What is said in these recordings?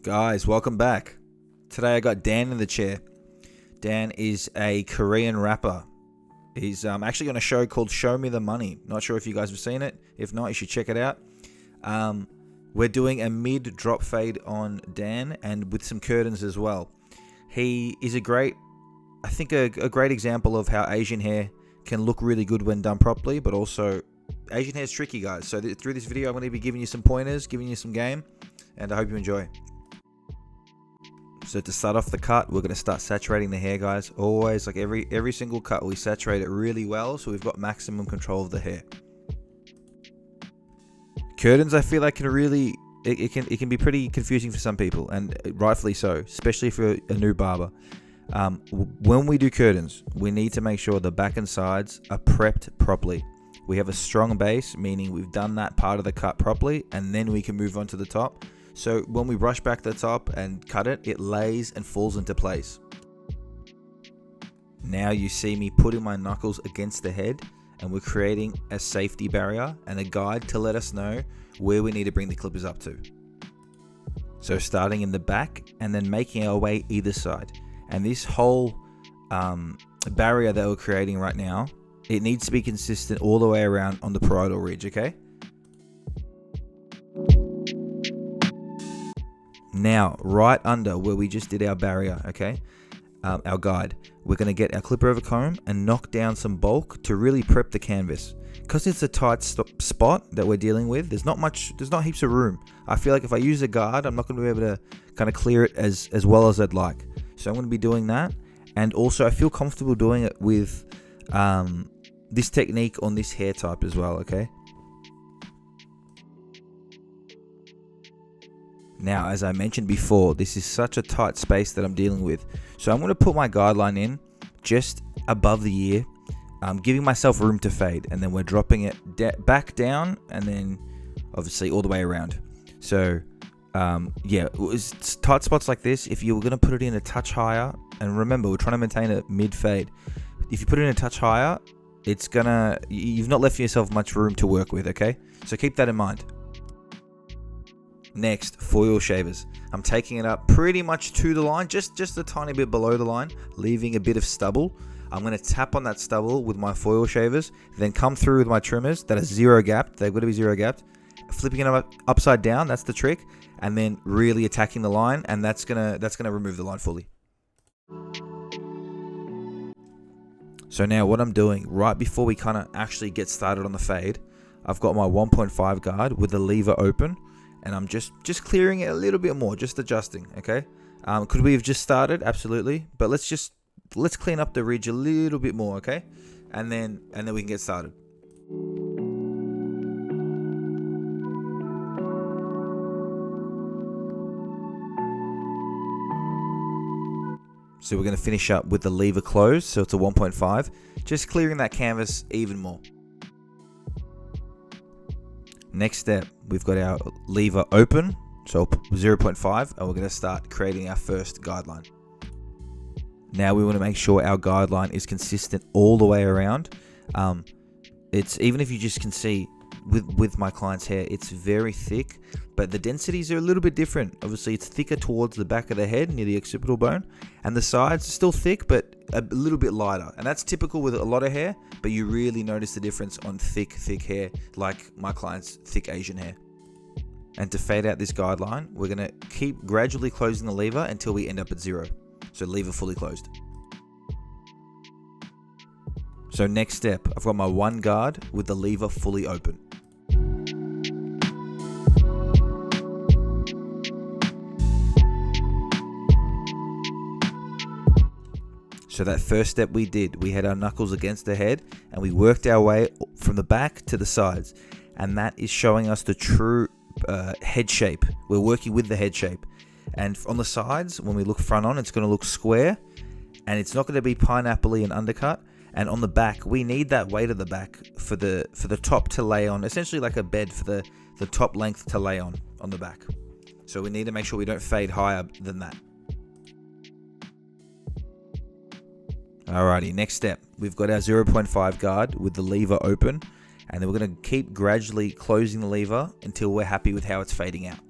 Guys, welcome back. Today I got Dan in the chair. Dan is a Korean rapper. He's actually on a show called Show Me the Money. Not sure if you guys have seen it. If not, you should check it out. We're doing a mid drop fade on Dan and with some curtains as well. He is a great example of how Asian hair can look really good when done properly, but also Asian hair is tricky, guys. So through this video, I'm going to be giving you some pointers, giving you some game, and I hope you enjoy. So to start off the cut, we're going to start saturating the hair, guys. Always, like every single cut, we saturate it really well so we've got maximum control of the hair. Curtains, I feel like it can be pretty confusing for some people, and rightfully so, especially if you're a new barber. When we do curtains, we need to make sure the back and sides are prepped properly. We have a strong base, meaning we've done that part of the cut properly, and then we can move on to the top. So when we brush back the top and cut it, it lays and falls into place. Now you see me putting my knuckles against the head, and we're creating a safety barrier and a guide to let us know where we need to bring the clippers up to. So starting in the back and then making our way either side. And this whole barrier that we're creating right now, it needs to be consistent all the way around on the parietal ridge, okay? Now, right under where we just did our barrier, okay, our guide, we're going to get our clipper over comb and knock down some bulk to really prep the canvas. Because it's a tight spot that we're dealing with, there's not heaps of room. I feel like if I use a guard, I'm not going to be able to kind of clear it as well as I'd like. So I'm going to be doing that. And also, I feel comfortable doing it with this technique on this hair type as well, okay? Now, as I mentioned before, this is such a tight space that I'm dealing with. So I'm going to put my guideline in just above the ear, giving myself room to fade. And then we're dropping it back down and then obviously all the way around. So, it's tight spots like this. If you were going to put it in a touch higher, and remember, we're trying to maintain a mid fade. If you put it in a touch higher, you've not left yourself much room to work with, okay? So keep that in mind. Next, foil shavers. I'm taking it up pretty much to the line, just a tiny bit below the line, leaving a bit of stubble. I'm going to tap on that stubble with my foil shavers, then come through with my trimmers that are zero gapped. They've got to be zero gapped. Flipping it upside down, that's the trick, and then really attacking the line, and that's gonna remove the line fully. So now what I'm doing, right before we kind of actually get started on the fade, I've got my 1.5 guard with the lever open, and I'm just clearing it a little bit more, just adjusting, okay? Could we have just started? Absolutely. But let's clean up the ridge a little bit more, okay? And then we can get started. So we're going to finish up with the lever closed, so it's a 1.5, just clearing that canvas even more. Next step, we've got our lever open, so 0.5, and we're going to start creating our first guideline. Now we want to make sure our guideline is consistent all the way around. It's even if you just can see with my client's hair, it's very thick, but the densities are a little bit different. Obviously, it's thicker towards the back of the head near the occipital bone, and the sides are still thick, but a little bit lighter. And that's typical with a lot of hair, but you really notice the difference on thick hair, like my client's thick Asian hair. And to fade out this guideline, we're going to keep gradually closing the lever until we end up at 0. So lever fully closed. So next step, I've got my one guard with the lever fully open. So that first step we did, we had our knuckles against the head and we worked our way from the back to the sides. And that is showing us the true head shape. We're working with the head shape. And on the sides, when we look front on, it's going to look square and it's not going to be pineapple-y and undercut. And on the back, we need that weight of the back for the top to lay on, essentially like a bed for the top length to lay on the back. So we need to make sure we don't fade higher than that. Alrighty, next step. We've got our 0.5 guard with the lever open, and then we're going to keep gradually closing the lever until we're happy with how it's fading out.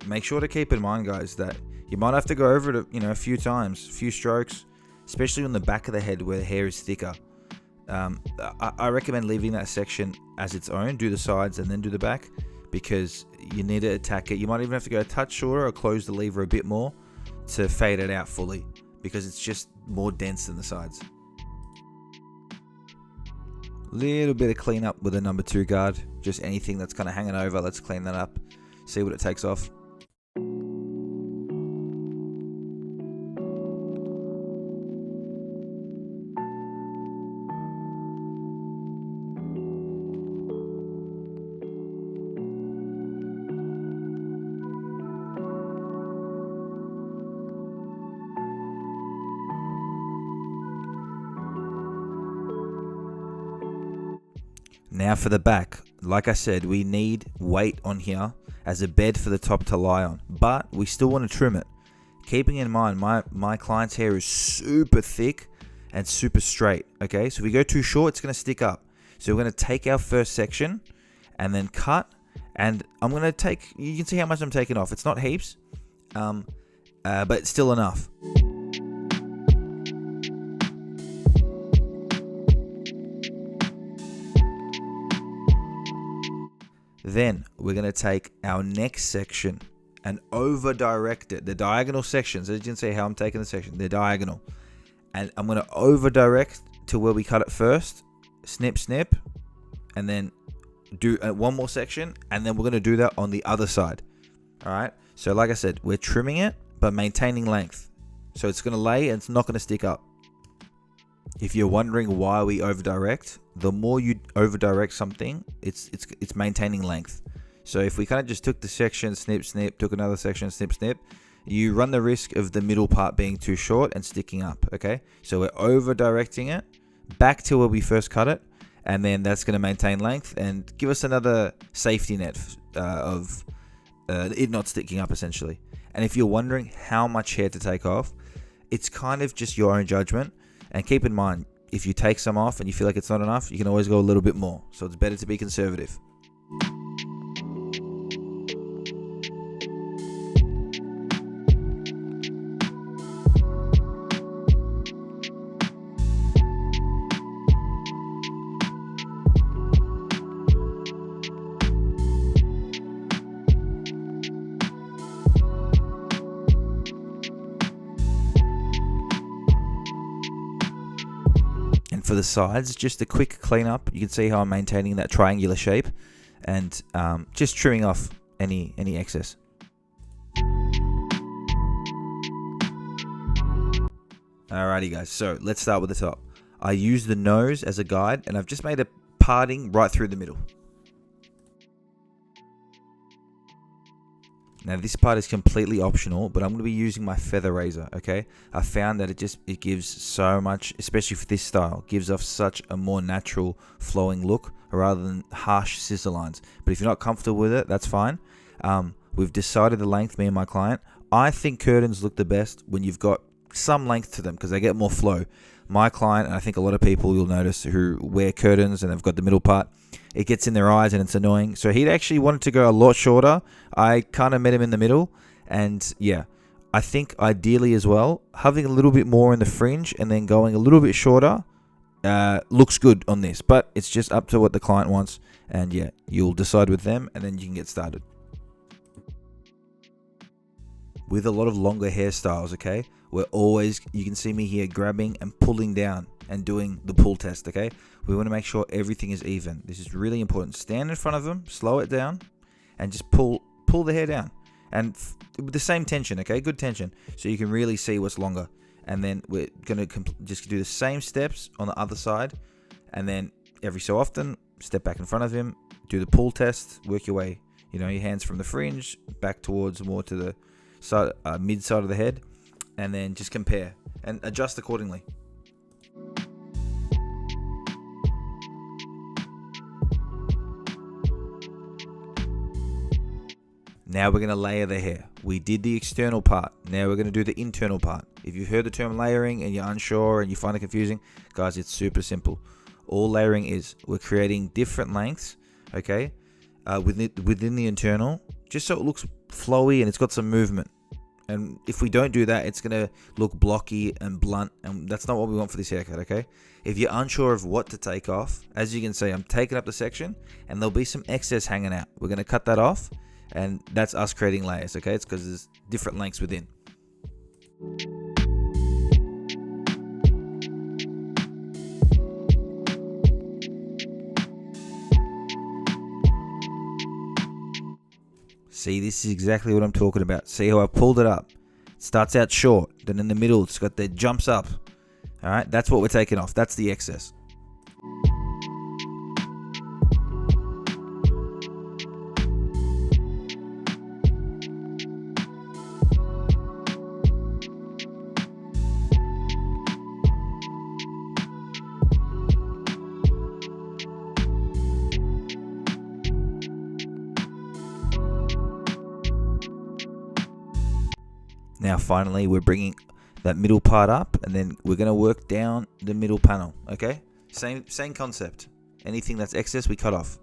make sure to keep in mind, guys, that you might have to go over it, a few times, a few strokes, especially on the back of the head where the hair is thicker. I recommend leaving that section as its own. Do the sides and then do the back, because you need to attack it. You might even have to go a touch shorter or close the lever a bit more to fade it out fully, because it's just more dense than the sides. Little bit of cleanup with a number 2 guard. Just anything that's kind of hanging over, let's clean that up. See what it takes off. Now for the back, like I said, we need weight on here as a bed for the top to lie on, but we still want to trim it. Keeping in mind, my client's hair is super thick and super straight, okay? So if we go too short, it's going to stick up. So we're going to take our first section and then cut, and I'm going to take, you can see how much I'm taking off. It's not heaps, but it's still enough. Then we're going to take our next section and over direct it. The diagonal sections, as you can see how I'm taking the section, they're diagonal. And I'm going to over direct to where we cut it first, snip, snip, and then do one more section. And then we're going to do that on the other side. All right. So like I said, we're trimming it, but maintaining length. So it's going to lay and it's not going to stick up. If you're wondering why we over direct, the more you over direct something, it's maintaining length. So if we kind of just took the section, snip, snip, took another section, snip, snip, you run the risk of the middle part being too short and sticking up, okay? So we're over directing it back to where we first cut it, and then that's going to maintain length and give us another safety net of it not sticking up, essentially. And if you're wondering how much hair to take off, it's kind of just your own judgment. And keep in mind, if you take some off and you feel like it's not enough, you can always go a little bit more. So it's better to be conservative. For the sides, just a quick cleanup. You can see how I'm maintaining that triangular shape and just trimming off any excess. Alrighty guys, so let's start with the top. I use the nose as a guide and I've just made a parting right through the middle. Now this part is completely optional, but I'm going to be using my feather razor, okay? I found that it gives so much, especially for this style, gives off such a more natural flowing look rather than harsh scissor lines. But if you're not comfortable with it, that's fine. We've decided the length, me and my client. I think curtains look the best when you've got some length to them because they get more flow. My client, and I think a lot of people you'll notice who wear curtains and they've got the middle part, it gets in their eyes and it's annoying. So he'd actually wanted to go a lot shorter. I kind of met him in the middle, and yeah, I think ideally as well, having a little bit more in the fringe and then going a little bit shorter looks good on this, but it's just up to what the client wants, and yeah, you'll decide with them and then you can get started. With a lot of longer hairstyles, okay, you can see me here grabbing and pulling down and doing the pull test, okay? We want to make sure everything is even. This is really important. Stand in front of them, slow it down, and just pull the hair down. And with the same tension, okay? Good tension, so you can really see what's longer. And then we're going to just do the same steps on the other side. And then every so often, step back in front of him, do the pull test, work your way, your hands from the fringe back towards more to the side, mid side of the head, and then just compare and adjust accordingly. Now we're going to layer the hair. We did the external part. Now we're going to do the internal part. If you've heard the term layering and you're unsure and you find it confusing, guys, it's super simple. All layering is, we're creating different lengths, okay, within the internal, just so it looks flowy and it's got some movement. And if we don't do that, it's going to look blocky and blunt, and that's not what we want for this haircut, okay? If you're unsure of what to take off, as you can see, I'm taking up the section, and there'll be some excess hanging out. We're going to cut that off, and that's us creating layers, okay? It's because there's different lengths within. See, this is exactly what I'm talking about. See how I pulled it up? It starts out short, then in the middle it's got the jumps up. All right, that's what we're taking off. That's the excess. Now finally we're bringing that middle part up, and then we're going to work down the middle panel, okay? Same concept. Anything that's excess we cut off.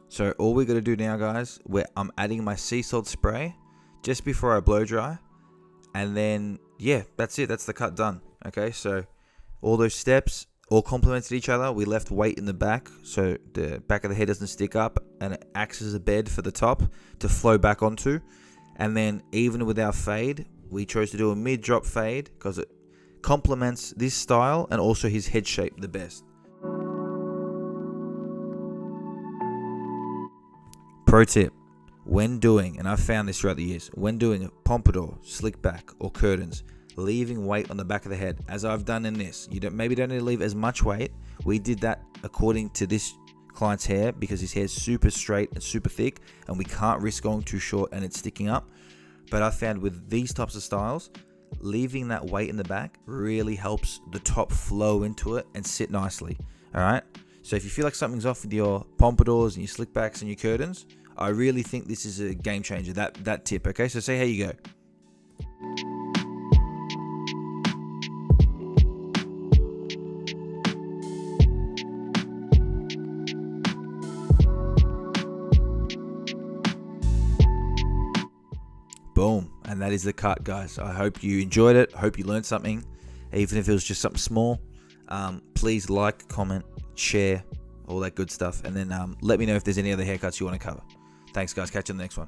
So all we're going to do now, guys, I'm adding my sea salt spray just before I blow dry, and then yeah, that's it. That's the cut done. Okay, so all those steps all complemented each other. We left weight in the back, so the back of the head doesn't stick up, and it acts as a bed for the top to flow back onto. And then even with our fade, we chose to do a mid-drop fade because it complements this style and also his head shape the best. Pro tip: when doing, and I've found this throughout the years, when doing a pompadour, slick back, or curtains, leaving weight on the back of the head, as I've done in this. You maybe don't need to leave as much weight. We did that according to this client's hair because his hair is super straight and super thick, and we can't risk going too short and it's sticking up. But I found with these types of styles, leaving that weight in the back really helps the top flow into it and sit nicely. All right. So if you feel like something's off with your pompadours and your slick backs and your curtains, I really think this is a game changer. That tip. Okay. So see how you go. Boom, and that is the cut, guys. I hope you enjoyed it. I hope you learned something, even if it was just something small. Please like, comment, share, all that good stuff, and then let me know if there's any other haircuts you want to cover. Thanks, guys. Catch you in the next one.